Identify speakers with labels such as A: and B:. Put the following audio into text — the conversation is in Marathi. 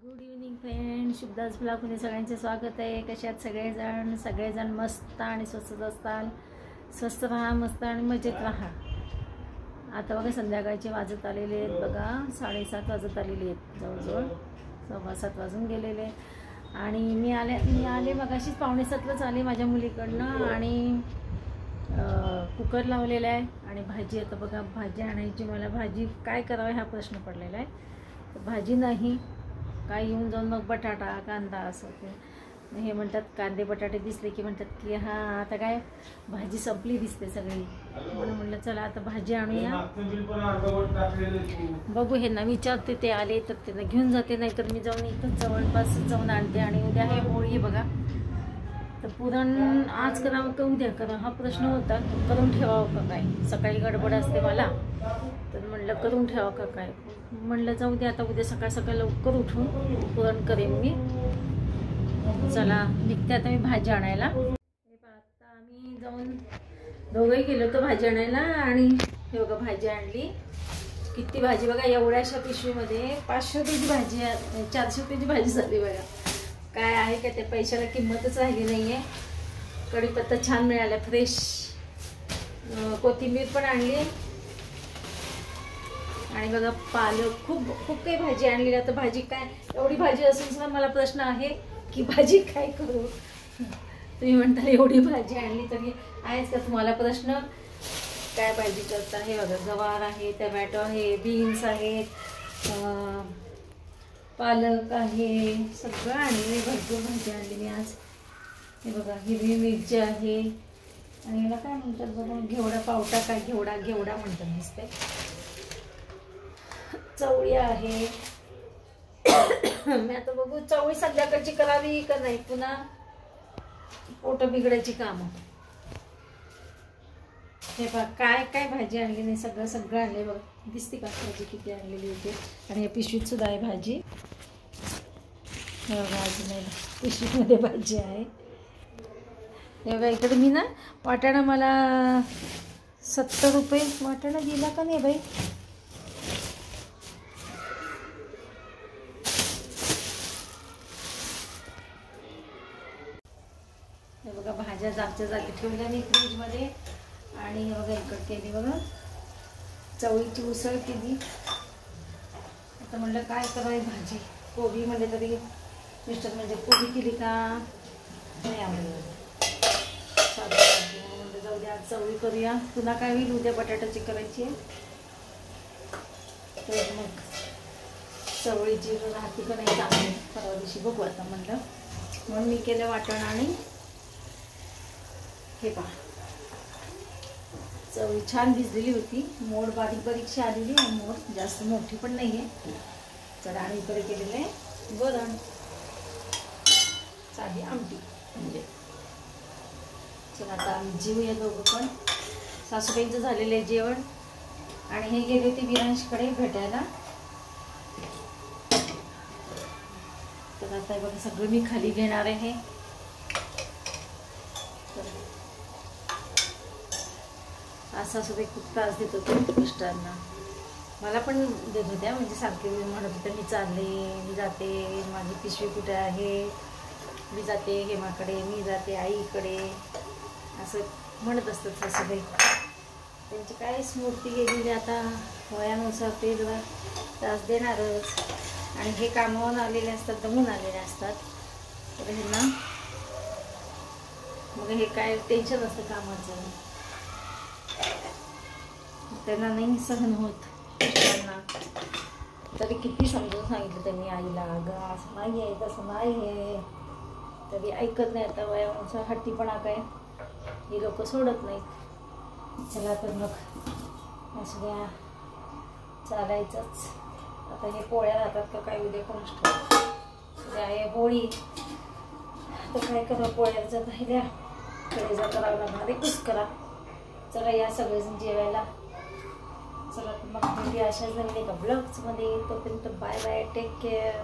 A: गुड इव्हनिंग फ्रेंड, शुभदास ब्लॉगमध्ये सगळ्यांचे स्वागत आहे. कशात सगळेजण मस्त आणि स्वस्त असताल. स्वस्त राहा, मस्त आणि मजेत राहा. आता बघा संध्याकाळचे वाजत आलेले आहेत. बघा 7:30 वाजत आलेले आहेत. जवळजवळ 7:15 वाजून गेलेले. आणि मी आले मगाशीच 6:45लाच आले माझ्या मुलीकडनं. आणि कुकर लावलेला आहे आणि भाजी. आता बघा भाजी आणायची. मला भाजी काय करावं हा प्रश्न पडलेला आहे. तर भाजी नाही काय, येऊन जाऊन मग बटाटा कांदा असं ते हे म्हणतात. कांदे बटाटे दिसले की म्हणतात की हां आता काय भाजी संपली दिसते सगळी. म्हणून म्हटलं चला आता भाजी आणूया. बघू हे ना विचारते, ते आले तर त्यांना घेऊन जाते, नाही तर मी जाऊन इथं जवळपास जाऊन आणते. आणि उद्या हे होळी बघा, तर पुरण आज करावं का उद्या करावं हा प्रश्न होता. करून ठेवावं का काय, सकाळी गडबड असते मला, तर म्हणलं करून ठेवावं का काय. म्हणलं जाऊ दे आता, उद्या सकाळ सकाळ लवकर उठून पुरण करेन मी. चला निघते आता मी भाजी आणायला. आता आम्ही जाऊन दोघंही गेलो होतो भाजी आणायला. आणि हे बघा भाजी आणली. किती भाजी बघा, एवढ्याशा पिशवीमध्ये 500 रुपयाची भाजी, 400 रुपयाची भाजी झाली बघा. काय आहे का त्या पैशाला किंमतच राहिली नाही आहे. कढीपत्ता छान मिळाला फ्रेश. कोथिंबीर पण आणली. आणि बघा पालक, खूप काही भाजी आणली. आता भाजी काय, एवढी भाजी असून सुद्धा मला प्रश्न आहे की भाजी काय करू. तुम्ही म्हणता एवढी भाजी आणली तरी आहेच का तुम्हाला प्रश्न, काय भाजी करता. हे बघा गवार आहे, टमॅटो आहे, बीन्स आहेत, पालक आहे, सगळं आणले. भरपूर भाजी आणली मी आज. हे बघा हिरवी मिरची आहे. आणि याला काय म्हणतात बघा, घेवडा पावटा, काय घेवडा म्हणतात दिसते. चवळी आहे. मी आता बघू चवळी संध्याकाळची करावी का नाही, पुन्हा पोट बिघडायची कामं. हे बघ काय काय भाजी आणली नाही, सगळं आणले बघ. दिसते का भाजी किती आणलेली होती. आणि या पिशवीत सुद्धा आहे भाजी. हे बघा अजून नाही, पिशवीमध्ये भाजी आहे. हे बघा इकडे मी ना वाटाणा, मला 70 रुपये वाटाणा दिला का नाही बाई. हे बघा भाज्या जागच्या जागी ठेवल्या मी फ्रीजमध्ये. आणि हे बघा इकडे केली बघा चवळीची उसळ केली. आता म्हणलं काय करावी भाजी. कोबी म्हणले तरी मिस्टर म्हणजे कोबी केली का नाही आवडलं. म्हणजे जाऊ द्या आज चवळी करूया. पुन्हा काय होईल उद्या बटाट्याची करायची आहे, तर मग चवळीची राहती का नाही चांगली परवा दिवशी बघू आता म्हणलं. म्हणून मी केलं वाटण. आणि हे पहा चवळी छान भिजलेली होती. मोड बारीकशी आलेली आणि मोड जास्त मोठी पण नाही आहे. चला आणि इकडे केलेलं आहे वरण, साधी आमटी म्हणजे. चला आता आम्ही जेवूया दोघं पण. सासूबाईंचं झालेलं आहे जेवण. आणि हे गेले होते विरांशकडे भेटायला. तर आता बघा सगळं मी खाली घेणार आहे. आज सासूबाई खूप त्रास देत होते मिस्टरांना. मला पण देत होत्या, म्हणजे सारखे म्हणत होत्या मी चालले, मी जाते, माझी पिशवी कुठे आहे, मी जाते हेमाकडे, मी जाते आईकडे, असं म्हणत असतात सासूबाई. त्यांची काय स्मृती गेलेली आता वयानुसार ते जरा त्रास देणारच. आणि हे कामावून आलेले असतात, दमून आलेले असतात. तर ह्यांना मग हे काय टेन्शन असतं कामाचं, त्यांना नाही सहन होत त्यांना. तरी किती समजून सांगितलं त्यांनी आईला, अगं असं नाही आहे तसं नाही आहे, तरी ऐकत नाही. आता वयानुसार हट्टीपणा काय ही लोक सोडत नाहीत. चला तर मग असं द्या, चालायचंच. आता हे पोळ्या राहतात का काय उद्या कोण उद्या आहे होळी, तर काय करा पोळ्याचा राहिल्या कडेजा करावं लागणार आहे, कुस करा. चला या सगळेजण जेवायला. चला मग भेटूया अशाच नवीन एका ब्लॉग्समध्ये. तोपर्यंत बाय बाय, टेक केअर.